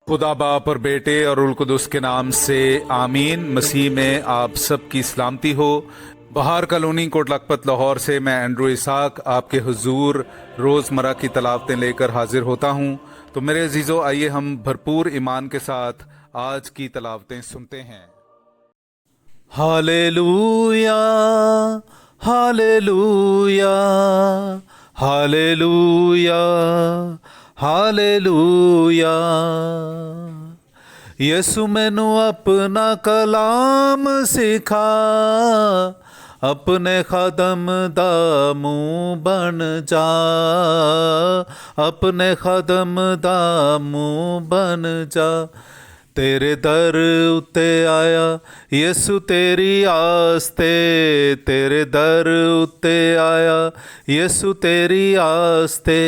खुदा बाप और बेटे और उल कुदस के नाम से आमीन। मसीह में आप सब की सलामती हो। बहार कॉलोनी कोट लखपत लाहौर से मैं एंड्रू इसाक आपके हुजूर रोज़मर्रा की तलावतें लेकर हाजिर होता हूँ। तो मेरे अजीज़ों, आइए हम भरपूर ईमान के साथ आज की तलावतें सुनते हैं। Hallelujah, hallelujah, hallelujah, hallelujah. Yesu मैनू अपना कलाम सिखा, अपने खादम दा मुंह बन जा, अपने खादम दा मुंह बन जा। तेरे दर उत्ते आया यसु तेरी आस्ते, तेरे दर उत्ते आया यसु तेरी आस्ते।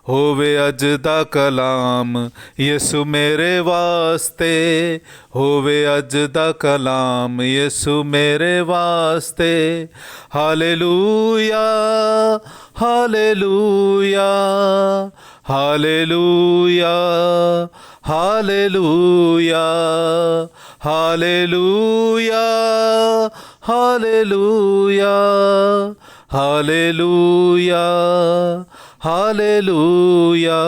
होवे अज दा कलाम यसु मेरे वास्ते, होवे अज दा कलाम यसु मेरे वास्ते। Hallelujah, hallelujah, hallelujah, hallelujah, hallelujah, hallelujah, hallelujah, hallelujah.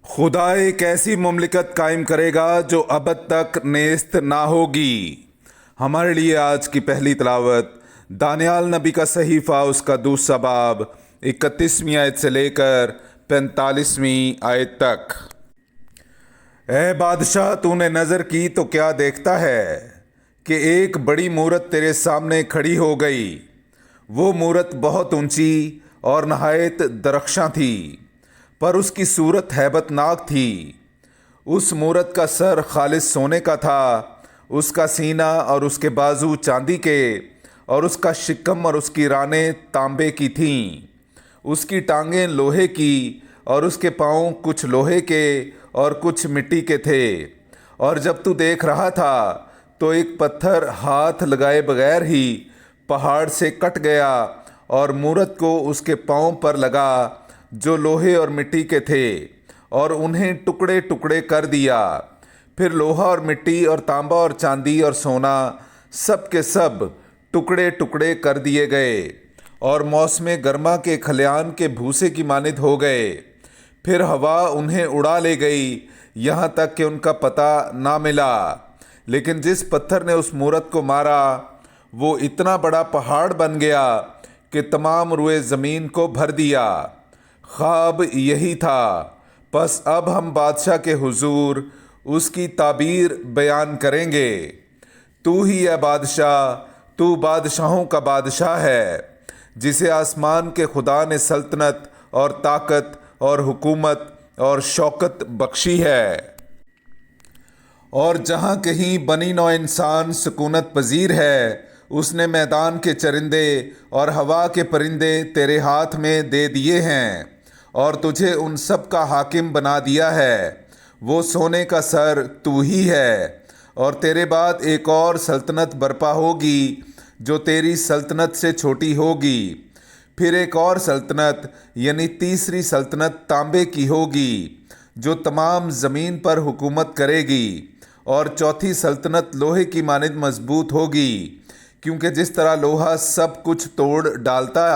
खुदा एक ऐसी मुमलिकत कायम करेगा जो अबद तक नेस्त ना होगी। हमारे लिए आज की पहली तलावत दानियाल नबी का सहीफ़ा, उसका दूसरा बाब 31वीं आयत से लेकर 45वीं आयत तक। ए बादशाह, तूने नज़र की तो क्या देखता है कि एक बड़ी मूरत तेरे सामने खड़ी हो गई। वो मूरत बहुत ऊंची और नहायत दरख्शां थी, पर उसकी सूरत हैबतनाक थी। उस मूरत का सर खालिस सोने का था, उसका सीना और उसके बाजू चांदी के, और उसका शिकम और उसकी रानें तांबे की थीं। उसकी टांगें लोहे की और उसके पाँव कुछ लोहे के और कुछ मिट्टी के थे। और जब तू देख रहा था तो एक पत्थर हाथ लगाए बगैर ही पहाड़ से कट गया और मूरत को उसके पाँव पर लगा जो लोहे और मिट्टी के थे, और उन्हें टुकड़े टुकड़े कर दिया। फिर लोहा और मिट्टी और तांबा और चांदी और सोना सब के सब टुकड़े टुकड़े कर दिए गए और मौसम गर्मा के खलियान के भूसे की मानिद हो गए। फिर हवा उन्हें उड़ा ले गई, यहाँ तक कि उनका पता ना मिला। लेकिन जिस पत्थर ने उस मूरत को मारा वो इतना बड़ा पहाड़ बन गया कि तमाम रुए ज़मीन को भर दिया। ख्वाब यही था। बस अब हम बादशाह के हुजूर उसकी ताबीर बयान करेंगे। तू ही है बादशाह, तू बादशाहों का बादशाह है, जिसे आसमान के खुदा ने सल्तनत और ताकत और हुकूमत और शौकत बख्शी है। और जहाँ कहीं बनी नौ इंसान सुकूनत पजीर है, उसने मैदान के चरिंदे और हवा के परिंदे तेरे हाथ में दे दिए हैं, और तुझे उन सब का हाकिम बना दिया है। वो सोने का सर तू ही है। और तेरे बाद एक और सल्तनत बर्पा होगी जो तेरी सल्तनत से छोटी होगी। फिर एक और सल्तनत यानी तीसरी सल्तनत तांबे की होगी जो तमाम ज़मीन पर हुकूमत करेगी। और चौथी सल्तनत लोहे की मानिद मजबूत होगी, क्योंकि जिस तरह लोहा सब कुछ तोड़ डालता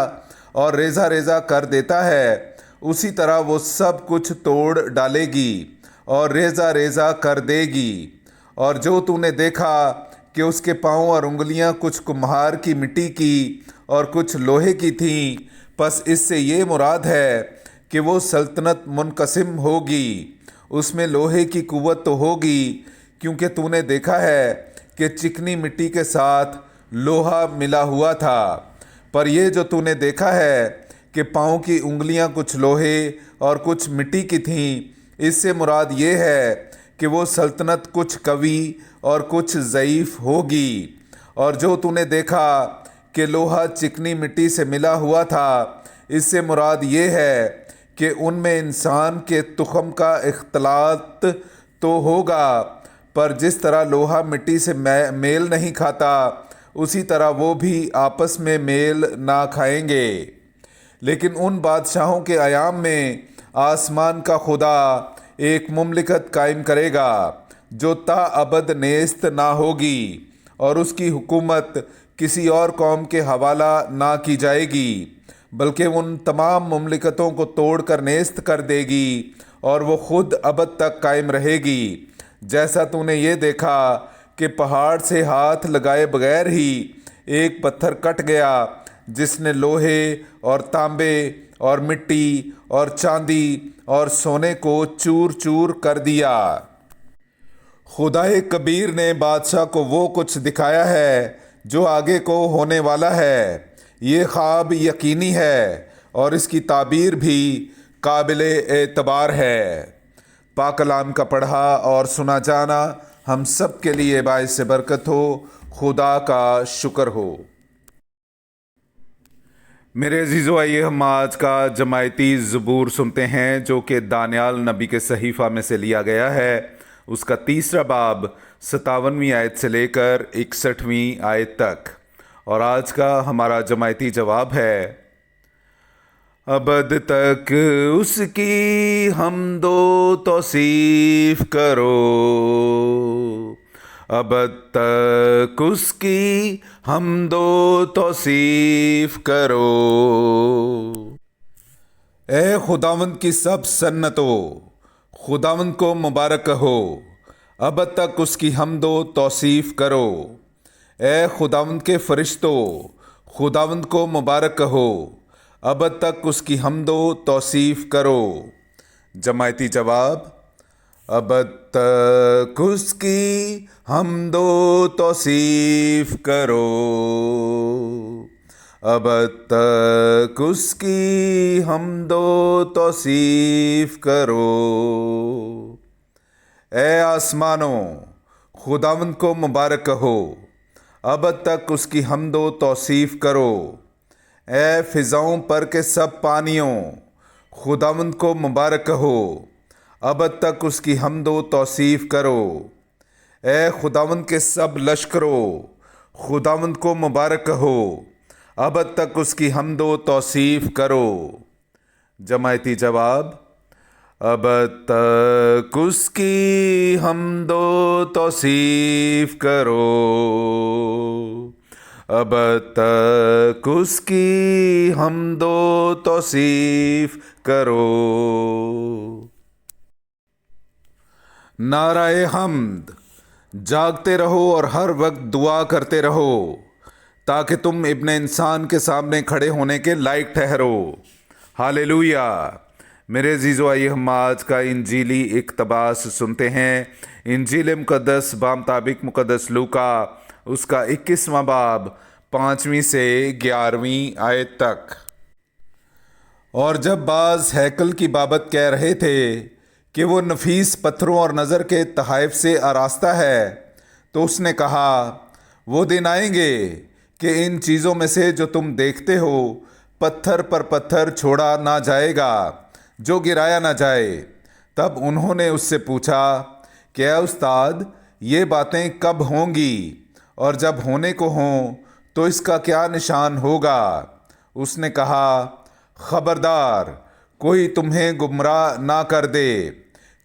और रेजा रेजा कर देता है, उसी तरह वो सब कुछ तोड़ डालेगी और रेजा रेजा कर देगी। और जो तूने देखा कि उसके पाँव और उंगलियां कुछ कुम्हार की मिट्टी की और कुछ लोहे की थीं, बस इससे ये मुराद है कि वो सल्तनत मुनकसिम होगी। उसमें लोहे की कुव्वत तो होगी, क्योंकि तूने देखा है कि चिकनी मिट्टी के साथ लोहा मिला हुआ था। पर ये जो तूने देखा है कि पाँव की उंगलियां कुछ लोहे और कुछ मिट्टी की थीं, इससे मुराद ये है कि वो सल्तनत कुछ कवी और कुछ ज़ईफ़ होगी। और जो तूने देखा कि लोहा चिकनी मिट्टी से मिला हुआ था, इससे मुराद ये है कि उनमें इंसान के तुख़म का इख्तलात तो होगा, पर जिस तरह लोहा मिट्टी से मेल नहीं खाता, उसी तरह वो भी आपस में मेल ना खाएंगे। لیکن ان بادشاہوں کے ایام میں آسمان کا خدا ایک مملکت قائم کرے گا جو تا ابد نیست نہ ہوگی، اور اس کی حکومت کسی اور قوم کے حوالہ نہ کی جائے گی، بلکہ ان تمام مملکتوں کو توڑ کر نیست کر دے گی، اور وہ خود ابد تک قائم رہے گی۔ جیسا تو نے یہ دیکھا کہ پہاڑ سے ہاتھ لگائے بغیر ہی ایک پتھر کٹ گیا جس نے لوہے اور تانبے اور مٹی اور چاندی اور سونے کو چور چور کر دیا۔ خدائے کبیر نے بادشاہ کو وہ کچھ دکھایا ہے جو آگے کو ہونے والا ہے۔ یہ خواب یقینی ہے اور اس کی تعبیر بھی قابل اعتبار ہے۔ پاک کلام کا پڑھا اور سنا جانا ہم سب کے لیے باعث برکت ہو۔ خدا کا شکر ہو۔ میرے عزیزو، آئیے ہم آج کا جماعتی زبور سنتے ہیں جو کہ دانیال نبی کے صحیفہ میں سے لیا گیا ہے۔ اس کا 3 باب 57ویں آیت سے لے کر 61ویں آیت تک، اور آج کا ہمارا جماعتی جواب ہے: ابد تک اس کی حمد و توصیف کرو، ابد تک اس کی حمد و توصیف کرو۔ اے خداوند کی سب سنتوں، خداوند کو مبارک کہو، ابد تک اس کی حمد و توصیف کرو۔ اے خداوند کے فرشتوں، خداوند کو مبارک کہو، ابد تک اس کی حمد و توصیف کرو۔ جماعتی جواب: ابد تک اس کی حمد و توصیف کرو، ابد تک اس کی حمد و توصیف کرو۔ اے آسمانوں، خداوند کو مبارک کہو، ابد تک اس کی حمد و توصیف کرو۔ اے فضاؤں پر کے سب پانیوں، خداوند کو مبارک کہو، ابد تک اس کی حمد و توصیف کرو۔ اے خداوند کے سب لشکروں، خداوند کو مبارک کہو، ابد تک اس کی حمد و توصیف کرو۔ جماعتی جواب: ابد تک اس کی حمد و توصیف کرو، ابد تک اس کی حمد و توصیف کرو۔ نعرہ حمد: جاگتے رہو اور ہر وقت دعا کرتے رہو تاکہ تم ابن انسان کے سامنے کھڑے ہونے کے لائق ٹھہرو۔ ہاللیلویا۔ میرے عزیزو، آئیے ہم آج کا انجیلی اقتباس سنتے ہیں۔ انجیل مقدس بامطابق مقدس لوکا، اس کا 21واں باب 5ویں سے 11ویں آیت تک۔ اور جب بعض ہیکل کی بابت کہہ رہے تھے کہ وہ نفیس پتھروں اور نظر کے تحائف سے آراستہ ہے، تو اس نے کہا: وہ دن آئیں گے کہ ان چیزوں میں سے جو تم دیکھتے ہو پتھر پر پتھر چھوڑا نہ جائے گا جو گرایا نہ جائے۔ تب انہوں نے اس سے پوچھا کہ اے استاد، یہ باتیں کب ہوں گی، اور جب ہونے کو ہوں تو اس کا کیا نشان ہوگا؟ اس نے کہا: خبردار، کوئی تمہیں گمراہ نہ کر دے،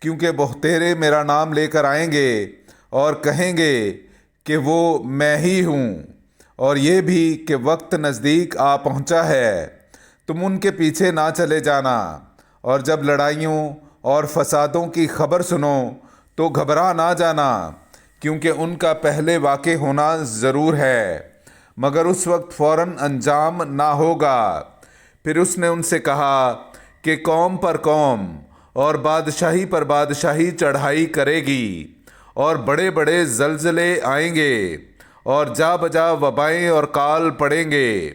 کیونکہ بہتیرے میرا نام لے کر آئیں گے اور کہیں گے کہ وہ میں ہی ہوں، اور یہ بھی کہ وقت نزدیک آ پہنچا ہے۔ تم ان کے پیچھے نہ چلے جانا، اور جب لڑائیوں اور فسادوں کی خبر سنو تو گھبرا نہ جانا، کیونکہ ان کا پہلے واقع ہونا ضرور ہے، مگر اس وقت فوراً انجام نہ ہوگا۔ پھر اس نے ان سے کہا کہ قوم پر قوم اور بادشاہی پر بادشاہی چڑھائی کرے گی، اور بڑے بڑے زلزلے آئیں گے، اور جا بجا وبائیں اور کال پڑیں گے،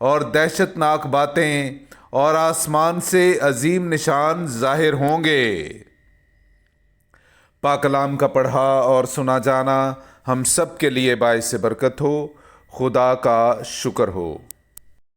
اور دہشت ناک باتیں اور آسمان سے عظیم نشان ظاہر ہوں گے۔ پاک کلام کا پڑھا اور سنا جانا ہم سب کے لیے باعث برکت ہو۔ خدا کا شکر ہو۔